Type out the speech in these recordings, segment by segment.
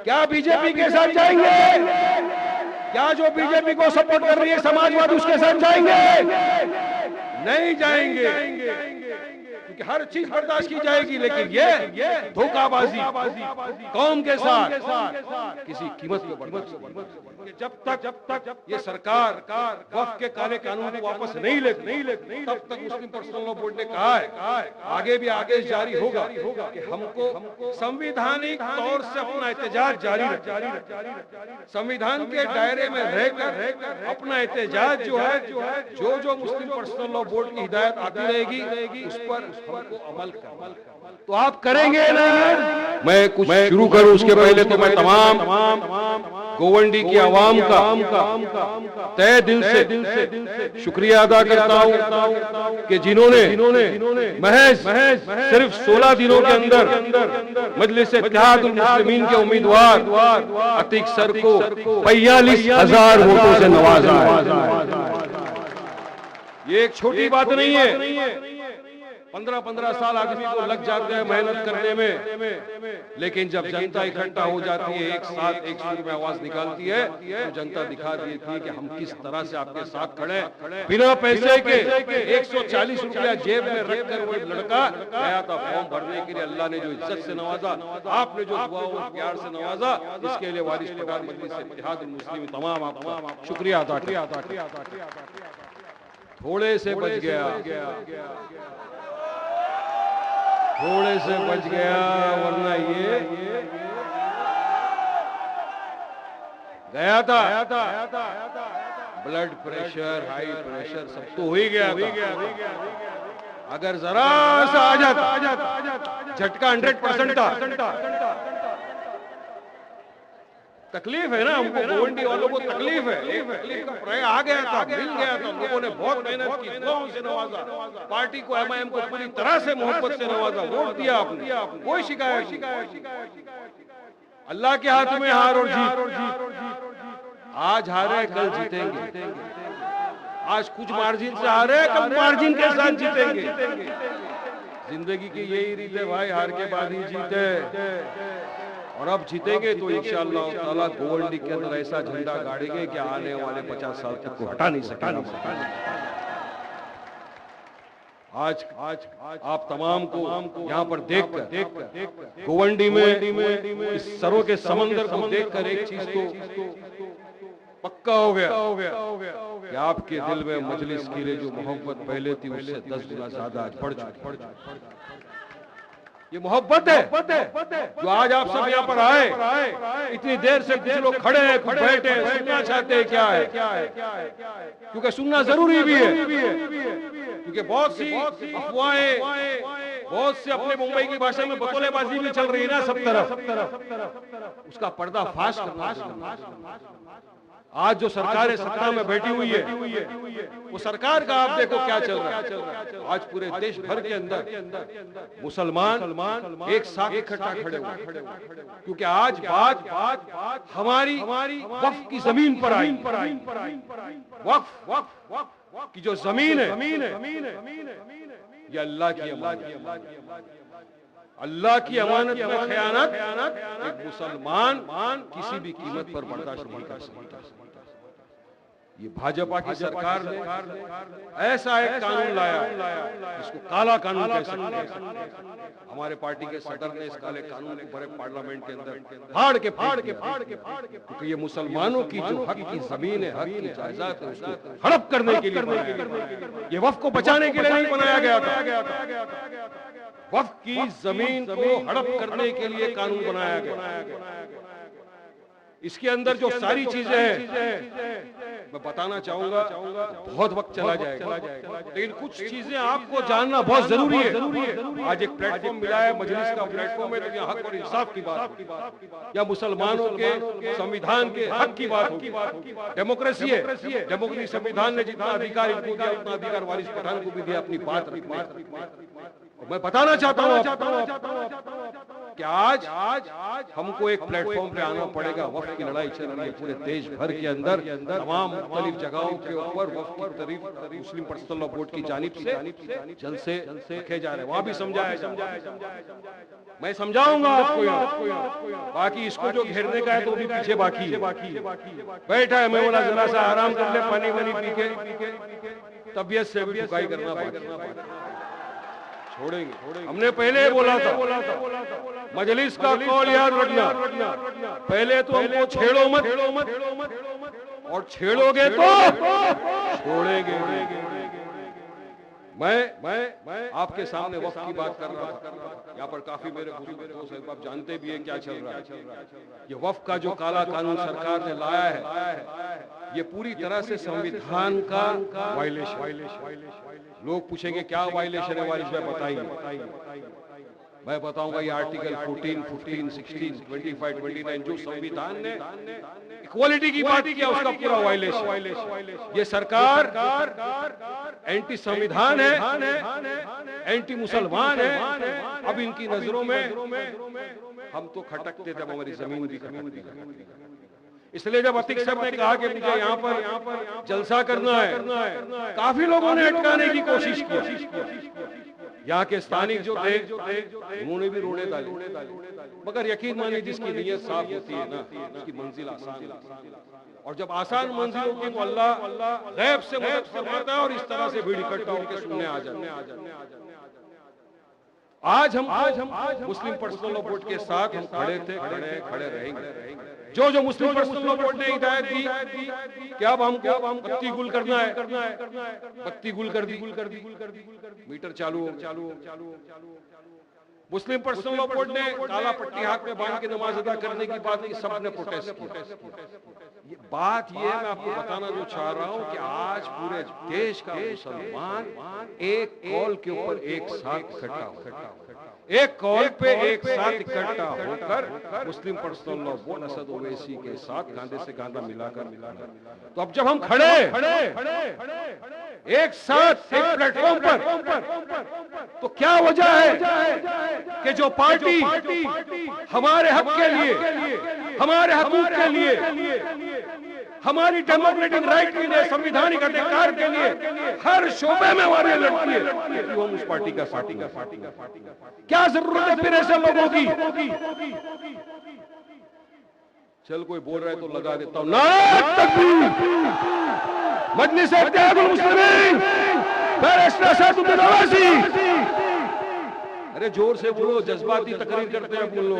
क्या बीजेपी के साथ जाएंगे? क्या जो बीजेपी को सपोर्ट कर रही है समाजवाद उसके साथ जाएंगे? नहीं जाएंगे, क्योंकि हर चीज बर्दाश्त की जाएगी, लेकिन ये धोखाबाजी कौम के साथ किसी कीमत पे बर्दाश्त। जब तक ये सरकार वक्फ के काले कानून को वापस नहीं लेती, तब तक मुस्लिम पर्सनल लॉ बोर्ड ने कहा है आगे भी आदेश जारी होगा कि हमको संवैधानिक तौर से अपना एहतजाज जारी रखना, संविधान के दायरे में रहकर अपना एहतजाज जो है जो मुस्लिम पर्सनल लॉ बोर्ड की हिदायत आती रहेगी उस पर हमको अमल करना। तो आप करेंगे ना? मैं कुछ शुरू करूं उसके पहले तो मैं तमाम गोवंडी की आवाम का तहे दिल से शुक्रिया अदा करता हूं कि जिन्होंने महज सिर्फ 16 दिनों के अंदर मजलिस इत्तेहादुल मुस्लिमीन के उम्मीदवार अतीक सर को 45,000 वोटों से नवाजा है। ये एक छोटी बात नहीं है। 15-15 साल आदमी को लग जाते हैं मेहनत करने में, लेकिन जब जनता इकट्ठा हो जाती है, एक साथ एक सुर में आवाज निकालती है, तो जनता दिखा देती है कि हम किस तरह से आपके साथ खड़े। बिना पैसे के 140 रुपया जेब में रखकर वो लड़का गया था फॉर्म भरने के लिए। अल्लाह ने जो इज्जत से नवाजा, आपने जो दुआ और प्यार से नवाजा, इसके लिए वारिस पठान मजलिस इत्तेहादुल मुस्लिमीन तमाम आपका शुक्रिया अदा करता। थोड़े से बच गया, वरना ये गया था। ब्लड प्रेशर, हाई प्रेशर सब तो हो ही गया था। अगर जरा सा आ जाता, झटका 100% था। तकलीफ है ना हमको, गोवंडी वालों को तकलीफ है। एक तकलीफ का पर्याय आ गया था, मिल गया था। लोगों ने बहुत मेहनत की, दुआओं से नवाजा, पार्टी को एमआईएम को पूरी तरह से मोहब्बत से नवाजा, वोट दिया आपने, कोई शिकायत। अल्लाह के हाथ में हार और जीत। आज हारे कल जीतेंगे, आज कुछ मार्जिन से हारे कल मार्जिन के साथ जीतेंगे। जिंदगी की यही रीत है भाई, हार के बाद ही जीते। और अब जीतेंगे तो इंशाअल्लाह ताला गोवंडी के अंदर ऐसा झंडा गाड़ेंगे कि आने वाले 50 साल तक को हटा नहीं सकेगा। आज आप तमाम को यहाँ पर देखकर गोवंडी में इस सरों के समंदर को देखकर एक चीज तो पक्का हो गया कि आपके दिल में मजलिस की जो मोहब्बत पहले थी उससे 10 गुना ज्यादा आज बढ़ चुकी। ये मोहब्बत है जो आज आप सब यहाँ पर आए। इतनी देर से कुछ लोग खड़े हैं, कुछ बैठे हैं, सुनना चाहते हैं क्या है, क्योंकि सुनना जरूरी भी है। क्योंकि बहुत सी अफवाहें, बहुत से अपने मुंबई की भाषा में बतौलेबाजी भी चल रही है ना सब तरफ। उसका पर्दा फाश करना। आज जो सरकार सत्ता में बैठी हुई है, वो सरकार का आप देखो क्या चल रहा है। आज पूरे देश भर के अंदर मुसलमान एक साथ इकट्ठा खड़े हुए, क्योंकि आज बात हमारी वक्फ की जमीन पर आई। वक्फ की जो जमीन है, ये अल्लाह की अमानत में खयानत एक मुसलमान किसी भी कीमत पर बर्दाश्त नहीं कर सकता। ये भाजपा की सरकार ने ऐसा एक कानून लाया जिसको काला कानून कह सकते हैं। हमारे पार्टी के सदर ने इस काले कानून को भरे पार्लियामेंट के अंदर फाड़ के क्योंकि ये मुसलमानों की जो हक की जमीन है, हक की जायदाद है, उसको हड़प करने के लिए बनाया गया। ये वक्फ को बचाने के लिए नहीं बनाया गया था। वक्फ की जमीन को हड़प करने के लिए कानून बनाया गया। इसके अंदर जो सारी चीजें हैं मैं बताना चाहूंगा, बहुत वक्त चला जाएगा, लेकिन कुछ चीजें आपको जानना बहुत जरूरी है। आज एक प्लेटफॉर्म मिला है, मजलिस का प्लेटफॉर्म है, तो यहाँ हक और इंसाफ की बात या मुसलमानों के संविधान के हक की बात होगी। डेमोक्रेसी है, डेमोक्रेसी संविधान ने जितना अधिकार इनको दिया उतना अधिकार वारिस पठान को भी दिया अपनी बात रखने। मैं बताना चाहता हूँ कि आज हमको एक प्लेटफॉर्म पे आना पड़ेगा। वक्फ की लड़ाई चल रही है पूरे देश भर के अंदर, तमाम मुख्तलिफ जगहों के ऊपर वक्फ की तरफ मुस्लिम पर्सनल लॉ बोर्ड की जानिब से जलसे रखे जा रहे हैं। वहां भी समझाया, मैं समझाऊंगा आपको। बाकी इसको जो घेरने का है तो भी पीछे बाकी बैठा है। मैं बोला जरा सा आराम कर ले, पानी वानी पी के, तबीयत से भी ठुकाई करना बाकी छोड़ेंगे। हमने पहले बोला था मजलिस का कौल याद रखना, पहले तो हमको छेड़ो मत, और छेड़ोगे तो छोड़ेंगे। मैं आपके सामने वक्त की बात कर रहा था। यहाँ पर काफी मेरे दोस्त आप जानते भी हैं क्या चल रहा है। ये वक्फ का जो काला कानून सरकार ने लाया है, ये पूरी तरह से संविधान का वायलेशन। लोग पूछेंगे क्या वायलेशन है वालिद भाई बताइए। मैं बताऊंगा ये आर्टिकल 14, 15, 16, 25, 29 जो संविधान ने इक्वालिटी की बात किया उसका पूरा वायलेशन। ये सरकार एंटी संविधान है, एंटी मुसलमान है। अब इनकी नजरों में हम तो खटकते थे, हमारी जमीन भी खटकती है। इसलिए जब अतीक साहब ने कहा कि मुझे यहाँ पर जलसा करना है, काफी लोगों ने अटकाने की कोशिश की। यहाँ के स्थानिक जो थे उन्होंने भी रोड़े डाले, मगर यकीन मानिए जिसकी नीयत साफ होती है ना, उसकी मंजिल आसान होती है। और जब आसान मंजिल होती है तो अल्लाह गैब से मदद फरमाता है और इस तरह से भीड़ इकट्ठा होकर सुनने आ जाते हैं। आज हम मुस्लिम पर्सनल लॉ बोर्ड के साथ हम खड़े थे, खड़े रहेंगे। जो मुस्लिम पर्सनल लॉ बोर्ड ने हिदायत दी कि अब हमको बत्ती गुल करना है, बत्ती गुल कर दी, मीटर चालू। मुस्लिम पर्सनल लॉ बोर्ड ने काला पट्टी हाथ में बांध के नमाज अदा करने की बात की, सबने प्रोटेस्ट किया। ये बात ये मैं आपको बताना जो चाह रहा हूँ कि आज पूरे देश का मुसलमान एक कॉल के ऊपर एक साथ इकट्ठा हो, एक कॉल पे एक साथ इकट्ठा होकर Muslim personal law board Asad Owaisi के साथ कांधे से कांधा मिलाकर, तो अब जब हम खड़े एक साथ एक प्लेटफॉर्म पर, तो क्या वजह है कि जो पार्टी हमारे हक के लिए, हमारे हकूक के लिए, हमारी डेमोक्रेटिक राइट के लिए, संवैधानिक अधिकार के लिए हर शोबे में हमारे लड़ती है, तो हम उस पार्टी का साथी। क्या जरूरत है फिर ऐसे लोगों की? चल कोई बोल रहा है तो लगा देता हूं, नारे तकबीर, मजलिस इत्तेहादुल मुस्लिमीन, बैरिस्टर असदुद्दीन ओवैसी। अरे जोर से बोलो, जज्बाती तकरीर करते हैं बोलो।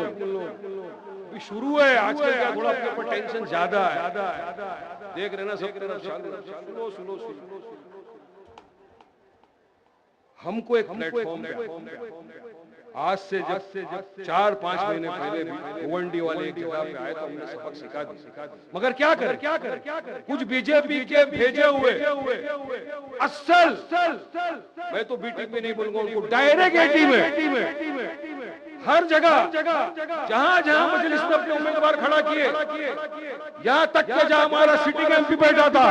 अभी शुरू है, आजकल क्या थोड़ा अपने ऊपर टेंशन ज्यादा है, देख रहे ना सब तरफ। सुनो, हमको एक प्लेटफॉर्म आज से जब 4-5 महीने पहले भी ओवंडी वाले एक जगह पे आए तो हमने सबक सिखा दी, मगर क्या करें? कुछ बीजेपी के भेजे हुए असल, मैं तो बीटीपी नहीं बोलूंगा उनको, डायरेक्ट एटी में हर जगह जहां मजलिस ने अपने उम्मीदवार खड़ा किए, यहां तक कि जहां हमारा सिटिंग एमपी बैठा था,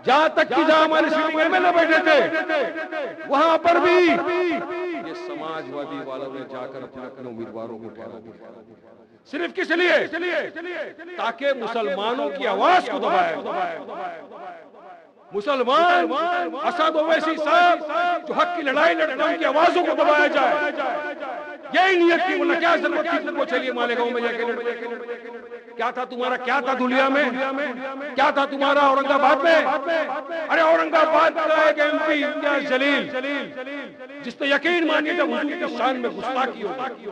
जहां तक कि जहां हमारे सिटिंग एमएलए बैठे थे, वहां पर भी ये समाजवादी वालों ने जाकर अपने उम्मीदवारों को ठहरा दिया। सिर्फ किस लिए? ताकि मुसलमानों की आवाज को दबाया। मुसलमान असद ओवैसी साहब जो हक की लड़ाई लड़ते हैं उनकी आवाजों को दबाया जाए, यही नियत थी। बोला क्या जरूरत थी तुमको, चलिए मालेगांव में जाके लड़ते। क्या था तुम्हारा, क्या था दुलिया में, क्या था तुम्हारा औरंगाबाद में? अरे औरंगाबाद का एक एमपी इम्तियाज जलील, जिसने यकीन मानिए जब हुजूर की शान में गुस्ताखी होगी,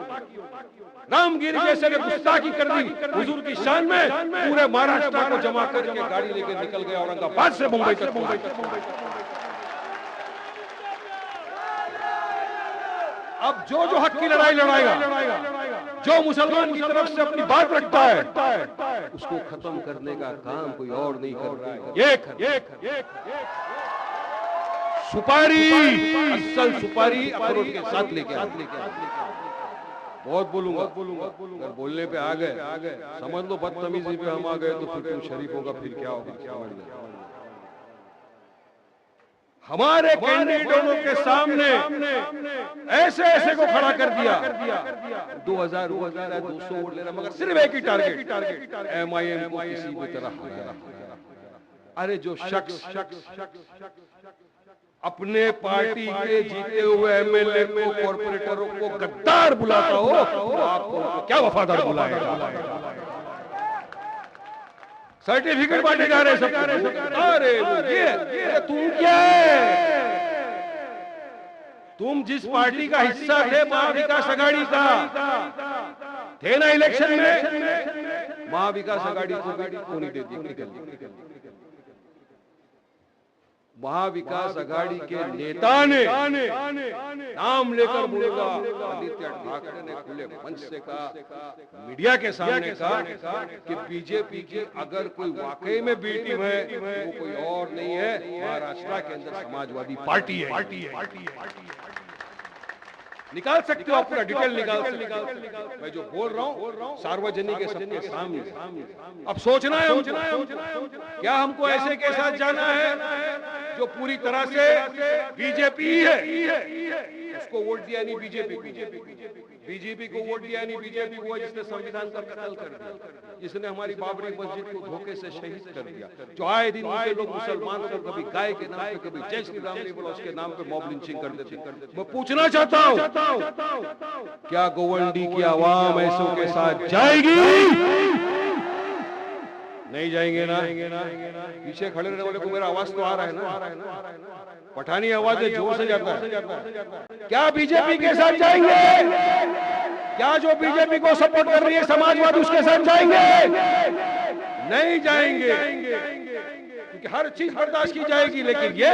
रामगिरी जैसे ने गुस्ताखी कर दी हुजूर की शान में, पूरे महाराष्ट्र को जमा करके गाड़ी लेकर निकल गया औरंगाबाद से मुंबई तक। अब जो हक की लड़ाई लड़ाएगा, जो मुसलमान की तरफ से अपनी बात रखता है, उसको खत्म करने का काम कोई और नहीं कर रहा है। एक सुपारी, असल सुपारी अखरोट के साथ लेके बहुत बोलूंगा, अगर बोलने पे आ गए समझ लो बदतमीजी पे हम आ गए तो फिर तुम शरीफ होगा, फिर क्या होगा समझ लो। हमारे कैंडिडेटों के सामने ऐसे ऐसे को खड़ा कर दिया। 2000 200 वोट लेना, मगर सिर्फ एक ही टारगेट, MIM को किसी भी तरह हराना। अरे जो शख्स अपने पार्टी के जीते हुए MLA को, कॉर्पोरेटरों को गद्दार बुलाता हो, तो आपको क्या वफादार बुलाएगा? सर्टिफिकेट बांटे जा रहे सब। अरे ये तुम क्या है? तुम जिस पार्टी का हिस्सा थे, महाविकास आघाड़ी का थे ना इलेक्शन में, महाविकास आघाड़ी को नहीं देती। महाविकास आघाड़ी के नेता ने नाम लेकर बोला, आदित्य ठाकरे ने खुले मंच से कहा, मीडिया के सामने कहा कि बीजेपी की अगर कोई वाकई में बी टीम है तो वो कोई और नहीं है, महाराष्ट्र के अंदर समाजवादी पार्टी है। निकाल सकते हो, आप पूरा डिटेल निकाल सकते हो। मैं जो बोल रहा हूँ सार्वजनिक के सबके सामने। अब सोचना है क्या हमको ऐसे के साथ जाना है जो पूरी तरह से बीजेपी है, उसको वोट दिया नहीं बीजेपी को वोट दिया नहीं बीजेपी को, जिसने संविधान का कत्ल कर दिया, जिसने हमारी बाबरी मस्जिद को धोखे से शहीद कर दिया, जो आए दिन के लोग मुसलमान को कभी गाय के नाम पे, कभी जय श्री राम नहीं बोला, उसके नाम पे मॉब लिंचिंग कर देते। मैं पूछना चाहता हूँ, क्या गोवंडी की आवाम ऐसों के साथ जाएगी? नहीं जाएंगे ना। पीछे खड़े रहने वाले को मेरा आवाज तो आ रहा है ना, पठानी आवाज जोर से जाता है। क्या बीजेपी के साथ जाएंगे? क्या जो बीजेपी को सपोर्ट कर रही है समाजवाद, उसके साथ जाएंगे? नहीं जाएंगे, क्योंकि हर चीज बर्दाश्त की जाएगी, लेकिन ये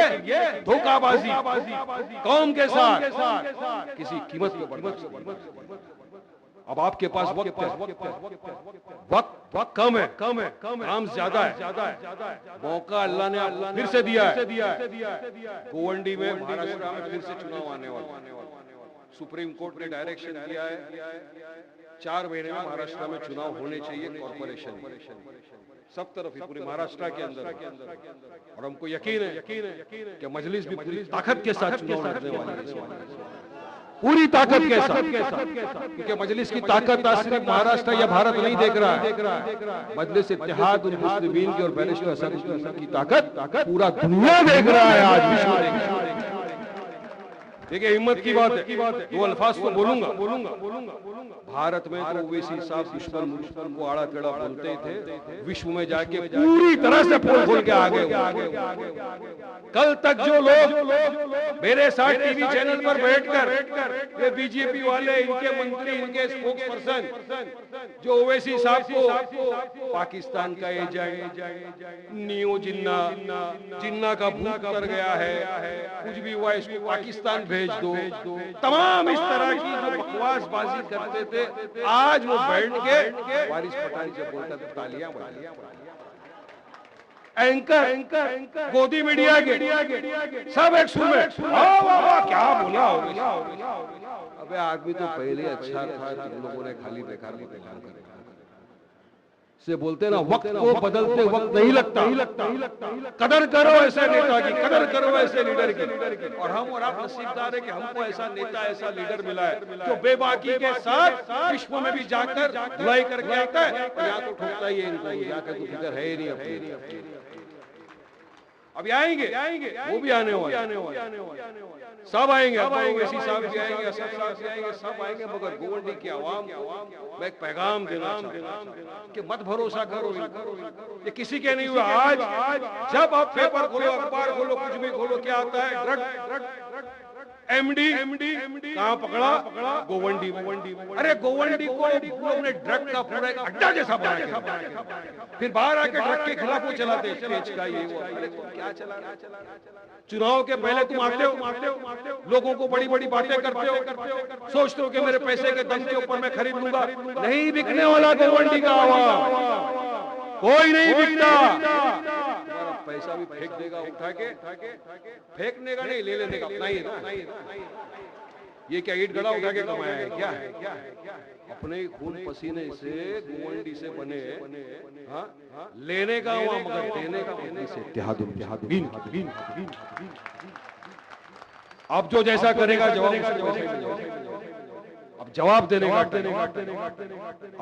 धोखाबाजी कौम के साथ किसी कीमत पे बर्दाश्त। अब आपके पास वक्त कम है, काम ज्यादा है, मौका अल्लाह ने फिर से दिया है। गोवंडी में महाराष्ट्र में फिर से चुनाव आने वाला, सुप्रीम कोर्ट ने डायरेक्शन दिया है 4 महीने में महाराष्ट्र में चुनाव होने चाहिए कॉर्पोरेशन सब तरफ ही, पूरे महाराष्ट्र के अंदर। और हमको यकीन है कि मजलिस भी पूरी ताकत के साथ चुनाव लड़ने वाली है, पूरी ताकत के साथ, क्योंकि मजलिस की ताकत सिर्फ महाराष्ट्र या भारत नहीं देख रहा है, मजलिस इत्तेहाद उल मुस्लिमीन की और बैरिस्टर असद की ताकत पूरा दुनिया देख रहा है, आज विश्व देख रहा है। देखिए हिम्मत की बात है, 2 अल्फाज तो बोलूंगा। भारत में तो ओवैसी साहब दुश्मन को आड़ा टेढ़ा बोलते थे, विश्व में जाके पूरी तरह से पोल खोल के आगे। कल तक जो लोग मेरे साथ टीवी चैनल पर बैठकर ये बीजेपी वाले, इनके मंत्री, इनके स्पोक्स पर्सन जो ओवैसी साहब को पाकिस्तान का एजेंट, नियो जिन्ना का भूत कर गया है, कुछ भी हुआ इसको पाकिस्तान भेज दो, तमाम इस तरह की जो बकवासबाजी करते थे, आज वो बैठ के वारिस पठान से बोलता था तालियां बजा। एंकर गोदी मीडिया के सब एक सुर में क्या बोला होगा। अबे आदमी तो पहले अच्छा था, तुम लोगों ने खाली बेकार में काम कर से बोलते ना, वक्त को बदलते वक्त नहीं लगता। कदर करो ऐसे नेता की, कदर करो ऐसे लीडर की। और हम और आप नसीबदार है कि हमको ऐसा नेता, ऐसा लीडर मिला है जो बेबाकी के साथ विश्व में भी जाकर धुलाई करके आता है। यहाँ तो ठोकता ही है इनको, यहाँ का तो फिक्र है ही नहीं। अभी आएंगे, वो भी आने वाले, सब आएंगे, ओवैसी साहब भी आएंगे, असद साहब भी आएंगे, सब आएंगे, मगर गोवंडी की आवाम मैं एक पैगाम देना कि मत भरोसा करो, ये किसी के नहीं हुआ। आज जब आप पेपर खोलो, अखबार खोलो, कुछ भी खोलो, क्या आता है? ड्रग एमडी कहाँ पकड़ा? गोवंडी। अरे गोवंडी को लोग ने ड्रग का पूरा एक अड्डा जैसा बनाया, फिर बाहर आके ड्रग के खिलाफ वो चलाते का ये क्या चला। चुनाव के पहले तुम आते हो, लोगों को बड़ी बड़ी बातें करते हो, सोचते हो कि मेरे पैसे के दम के ऊपर मैं खरीद लूंगा। नहीं बिकने वाला गोवंडी का आवाम, कोई नहीं बिकता। पैसा भी फेंक देगा, उठा के फेंकने का नहीं, ले लेने का अपना ही। ये क्या ईट गड़ा उठा के कमाया है क्या है? अपने खून पसीने से गोवंडी से बने, हाँ, लेने का हुआ मगर देने का से इत्तेहादुल। अब जो जैसा करेगा जवाब अब जवाब देने का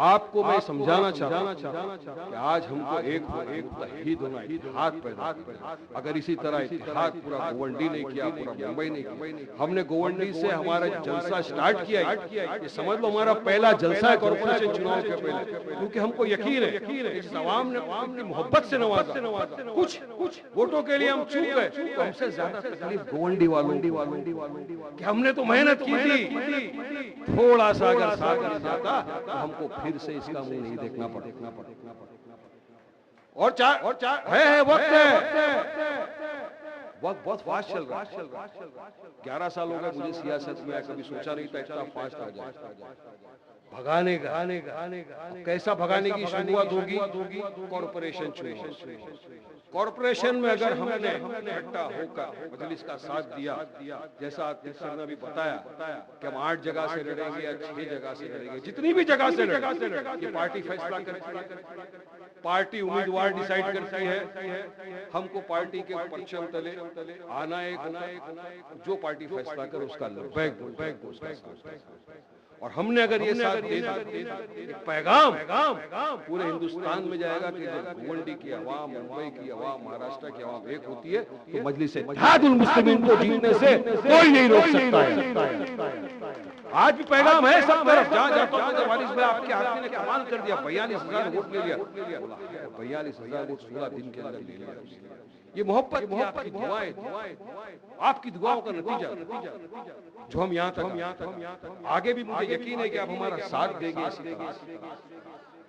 आपको मैं समझाना चाहता कि आज हमको एक इत्तेहाद पैदा, अगर इसी तरह इत्तेहाद पूरा गोवंडी नहीं किया, पूरा मुंबई नहीं किया, हमने गोवंडी से हमारा जलसा स्टार्ट किया, ये समझ लो हमारा पहला जलसा है कॉर्पोरेशन चुनाव के पहले, क्योंकि हमको यकीन है इस आवाम ने अपनी मोहब्बत से नवाजा, कुछ वोटों के लिए हम चूक गए, तो हमसे ज्यादा तकलीफ गोवंडी वालों कि हमने तो मेहनत की थी, थोड़ा सा अगर साथ नहीं जाता तो हमको फिर से इसका मुंह नहीं देखना पड़ेगा। और वक्त बहुत फास्ट चल रहा है। 11 साल हो गए मुझे सियासत में, कभी सोचा नहीं था इतना फास्ट आ जाए। भगाने का कैसा भगाने की शुरुआत होगी? कॉर्पोरेशन चुनाव। कॉर्पोरेशन में अगर हमने इकट्ठा होकर मजलिस का साथ दिया, जैसा सर ने अभी बताया कि हम 8 जगह से लड़ेंगे या 6 जगह से लड़ेंगे, जितनी भी जगह से लड़ेंगे, ये पार्टी फैसला करती है, पार्टी उम्मीदवार डिसाइड करती है, हमको पार्टी के परचम तले आना एक जो पार्टी फैसला करे उसका लबैक। और हमने अगर ये साथ दे दिया, पैगाम पूरे हिंदुस्तान में जाएगा कि जब गोवंडी की आवाम, मुंबई की आवाम, महाराष्ट्र की आवाम एक होती है तो मजलिस इत्तेहादुल मुस्लिमीन को जीतने से कोई नहीं रोक सकता है। आज भी पैगाम है सब तरफ, जहाँ जाता हूँ वारिस भाई आपके आदमी ने कमाल कर दिया, 42,000 वोट ले लिया, 42,000 वोट 16 दिन के अंदर ले लिया। ये मोहब्बत आपकी दुआएं, आपकी दुआओं का नतीजा जो हम यहाँ तक आगे भी मुझे यकीन है कि आप हमारा साथ देंगे इसी तरह,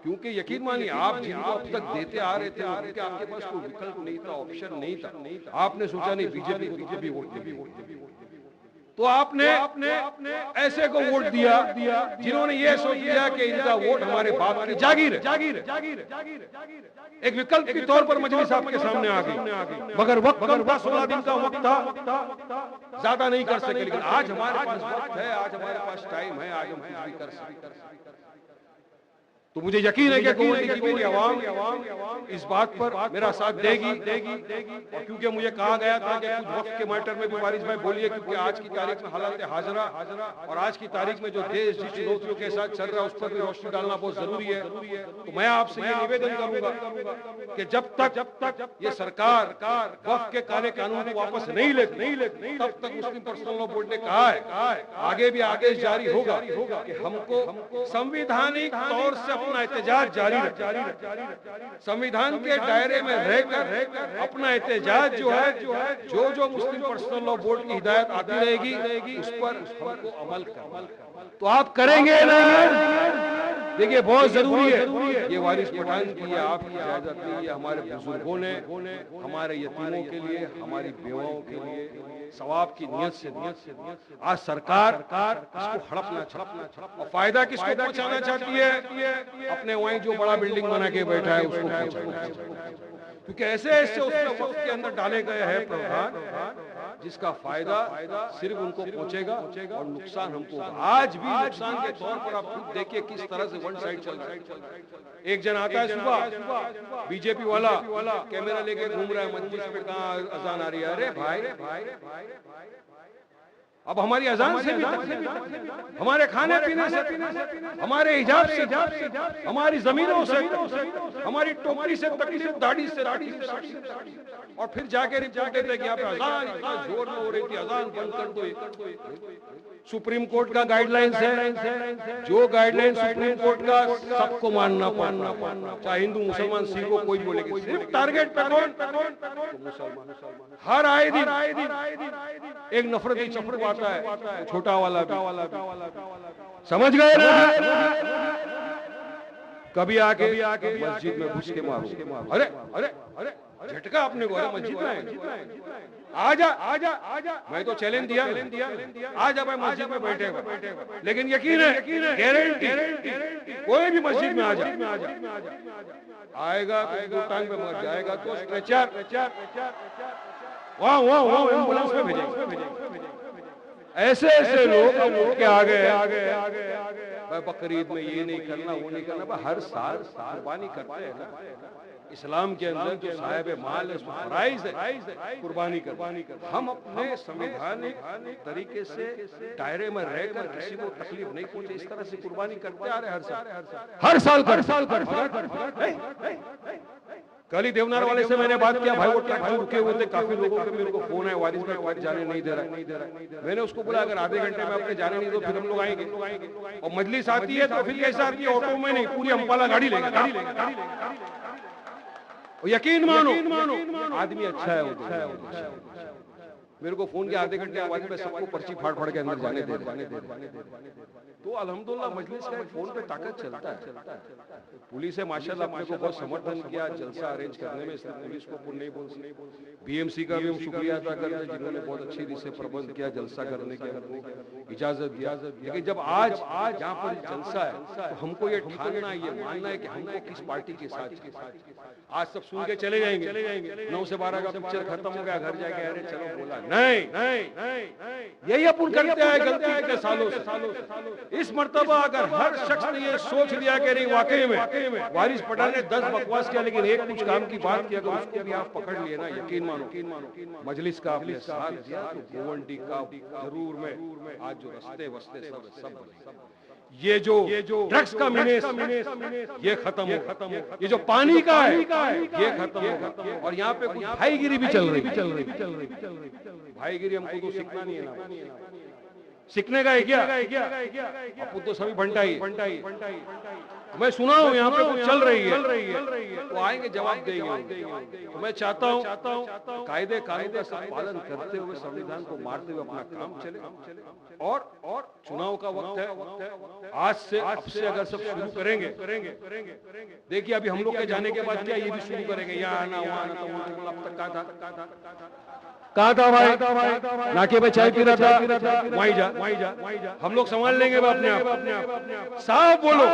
क्योंकि यकीन मानिए आप जिनको अब तक देते आ रहे थे उनके आपके पास कोई विकल्प नहीं था, ऑप्शन नहीं था। आपने सोचा नहीं बीजेपी वोट देगी, तो आपने ऐसे को वोट दिया जिन्होंने ये सोच लिया कि इनका वोट हमारे बाप की जागीर है। एक विकल्प के तौर पर मजलिस आपके सामने आ गई, मगर वक्त कम था, 16 दिन का वक्त था, ज्यादा नहीं कर सके, लेकिन आज हमारे पास वक्त है, आज हमारे पास टाइम है, आज हम कुछ भी कर सकते। तो मुझे यकीन है कि गोवंडी की मेरी आवाम इस बात पर मेरा साथ देगी। और क्योंकि मुझे कहा गया था कि कुछ वक्त के मैटर में भी वारिस भाई बोलिए, क्योंकि आज की तारीख में हालात हाजरा और आज की तारीख में जो देश जिस चुनौतियों के साथ चल रहा है उस पर भी रोशनी डालना बहुत जरूरी है। तो मैं आपसे ये निवेदन करूंगा कि जब तक ये सरकार वक्त के काले कानून को वापस नहीं लेती, तब तक मुस्लिम पर्सनल लॉ बोर्ड ने कहा है आगे भी आदेश जारी होगा कि हमको संवैधानिक तौर से अपना एहतजाज जारी रखना, संविधान के दायरे में रहकर अपना एहतजाज जो है जो मुस्लिम पर्सनल लॉ बोर्ड की हिदायत आती रहेगी उस पर हमको अमल करना। तो आप करेंगे ना? देखिए बहुत जरूरी है, ये वारिस पठान की है, आपकी इजाजत नहीं है, हमारे बुजुर्गों ने हमारे यतीमों के लिए, हमारी बेवाओं के लिए सवाब की नियत से आज सरकार इसको हड़पना और फायदा किसको पहुंचाना चाहती है? अपने वहीं जो बड़ा बिल्डिंग बना के बैठा है उसको पहुंचाना, क्योंकि ऐसे उसके वक्त के अंदर डाले गए हैं प्रावधान जिसका फायदा सिर्फ उनको पहुंचेगा और नुकसान हमको। आज भी नुकसान के तौर पर आप खुद देखिए किस तरह से वन साइड चल रहा है। एक जन आता है सुबह, बीजेपी वाला कैमरा लेके घूम रहा है मस्जिद पे, कहाँ अजान आ रही है? अरे भाई अब हमारी अजान से भी, हमारे खाने पीने से, हमारे हिजाब से, हमारी जमीनों से, हमारी टोकरी से तकलीफ, दाढ़ी से, और फिर जाके रिपोर्ट देते कि यहाँ पे अजान इतना जोर में हो रही थी, अजान बंद कर दो। सुप्रीम कोर्ट का गाइडलाइंस है, जो गाइडलाइन सुप्रीम कोर्ट का सबको मानना पड़ना, चाहे हिंदू मुसलमान सिख को कोई बोलेगा, सिर्फ टारगेट पे कौन? मुसलमान। हर आए दिन एक नफरती चपड़ आता है, छोटा वाला समझ गए ना? कभी आके मस्जिद में घुस के मारो, अरे झटका अपने को, अरे मस्जिद में आजा, मैं तो चैलेंज दिया, आजा भाई मस्जिद में बैठे, लेकिन यकीन है गारंटी कोई भी मस्जिद में आएगा तो टांग पे मर जाएगा, तो स्ट्रेचर वहाँ एम्बुलेंस में भेजेंगे। ऐसे ऐसे लोग के आ गए बकरीद में ये नहीं करना वो नहीं करना, हर साल कुर्बानी करते हैं ना। इस्लाम के अंदर जो साहिब माल है फराइज है कुर्बानी कर। हम अपने संवैधानिक तरीके से दायरे में रहकर किसी को तकलीफ नहीं पहुंचे इस तरह से कुर्बानी करते आ रहे हर साल कर। कल ही देवनार वाले से मैंने बात किया, भाई वो ट्रक में रुके हुए थे, काफी लोगों के मेरे को फोन है, वारिस भाई ट्रक जाने नहीं दे रहा। मैंने उसको बोला अगर आधे घंटे में अपने जाने नहीं दो फिर हम लोग आएंगे। और मजलिस आती है तो फिर कैसे आती है, ऑटो में नहीं, पूरी अम्पाला गाड़ी लेगा। यकीन मानो आदमी अच्छा है। मेरे को फोन किया आधे घंटे आवाज में सबको पर्ची फाड़ के अंदर जाने दे। तो अल्हम्दुलिल्लाह मजलिस का एक फोन पे ताकत चलता है। पुलिस है माशाल्लाह अपने को बहुत समर्थन किया जलसा अरेंज करने में, इसलिए पुलिस को नहीं बोल। बीएमसी का भी हम शुक्रिया अदा करते हैं जिन्होंने बहुत अच्छी रीति से प्रबंध किया जलसा करने की, इजाजत दिया। लेकिन जब आज यहाँ पर जलसा है तो हमको ये ठानना ये मानना है कि हमको किस पार्टी के साथ। आज सब सुन के चले जाएंगे 9 से 12 का पिक्चर खत्म हो गया, घर जाके अरे चलो बोला नहीं। यही अपन करते आए गलती के सालों से। इस मर्तबा अगर हर शख्स ने ये सोच लिया कि नहीं वाकई में वारिस पठान ने 10 बकवास किया लेकिन एक कुछ काम की बात की, अगर उसको भी आप पकड़ लिए ना, यकीन मानो मजलिस का आपने साथ दिया तो गोवंडी का जरूर में आज जो रस्ते वस्ते सब ये जो ड्रग्स का मिनेस ये खत्म हो, ये जो पानी का है ये खत्म हो, और यहाँ पे कुछ भाईगिरी भी चल रही। भाईगिरी हमको तो सीखना नहीं है ना, सीखने का है क्या? अपन तो सभी भंटा ही। मैं सुना हूँ यहाँ पे कुछ चल रही है तो आएंगे जवाब देंगे। तो मैं चाहता हूँ कायदे कानून का सब पालन करते हुए संविधान को मारते हुए अपना काम चले। और चुनाव का वक्त है, आज से अब से अगर सब शुरू करेंगे। देखिए अभी हम लोग के जाने के बाद क्या ये भी शुरू करेंगे, यहाँ आना वहाँ आना। तो अब तक कहा था भाई नाके पे चाय पी रहा था, वहीं जा। हम लोग संभाल लेंगे अपने आप। साफ बोलो,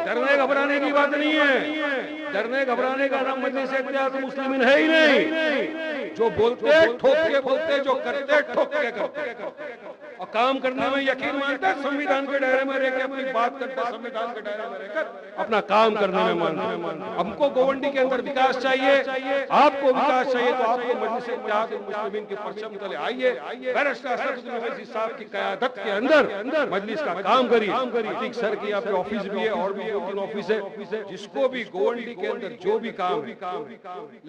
डरने घबराने की बात नहीं है। डरने घबराने का नाम मजलिस इत्तेहाद मुस्लिमीन है ही नहीं। जो बोलते ठोक के बोलते, जो करते ठोक के करते, और काम करने में यकीन मानते हैं, संविधान के दायरे में रहकर अपनी बात करते, संविधान के दायरे में रहकर अपना काम करने में मानते। हमको गोवंडी के अंदर विकास चाहिए, आपको विकास चाहिए तो आपको मजलिस इत्तेहाद मुस्लिमीन के परचम तले आइए। बैरिस्टर असदुद्दीन ओवैसी साहब की क़यादत के अंदर मजलिस का काम करिए। अतीक सर की यहाँ पे ऑफिस भी है और भी 2-3 ऑफिस है। जिसको भी गोवंडी के अंदर जो भी काम है,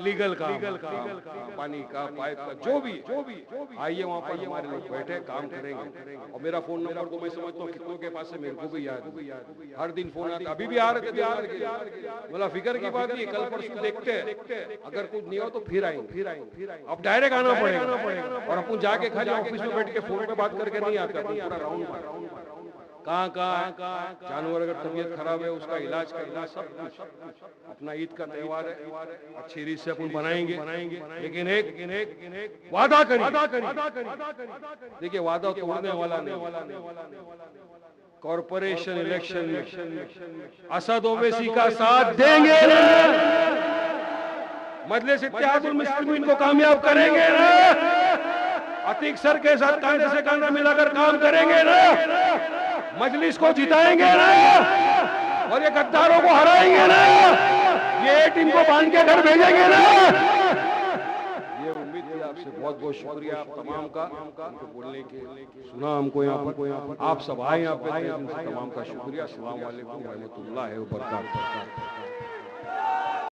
लीगल काम, पानी का, पाइप का, जो भी आइए वहाँ पर हमारे लोग बैठे काम करेंगे। और मेरा फोन नंबर तो मैं समझता हूँ कितनों के पास है, मेरे को भी याद, हर दिन फोन आता। अभी भी आ रहे थे, बोला फिक्र की बात नहीं, कल परसों देखते हैं, अगर कुछ नहीं हो तो फिर आएंगे। अब डायरेक्ट आना पड़ेगा। और अपन जाके खाली ऑफिस में बैठ के फोन पे बात करके नहीं आते, अपन पूरा राउंड कहाँ जानवर अगर तबीयत खराब है उसका इलाज करना, सब कुछ। अपना ईद का त्योहार है, अच्छी रीत से अपन बनाएंगे। लेकिन एक वादा करिए। देखिए वादा तोड़ने वाला नहीं। कॉर्पोरेशन इलेक्शन में असद ओवैसी का साथ देंगे ना, मजलिस इत्तेहादुल मुस्लिमीन को कामयाब करेंगे ना, अतीक सर के साथ कंधे से कंधा मिलाकर काम करेंगे ना, मजलिस को जिताएंगे ना, और ये गद्दारों को हराएंगे ना, ये टीम को बांध के घर भेजेंगे ना। ये उम्मीद थी आपसे। बहुत बहुत शुक्रिया आप तमाम का बोलने के, सुना हमको यहाँ पर, आप सब आए यहाँ पे, तमाम का शुक्रिया। अस्सलाम वालेकुम व रहमतुल्लाहि व बरकातहू।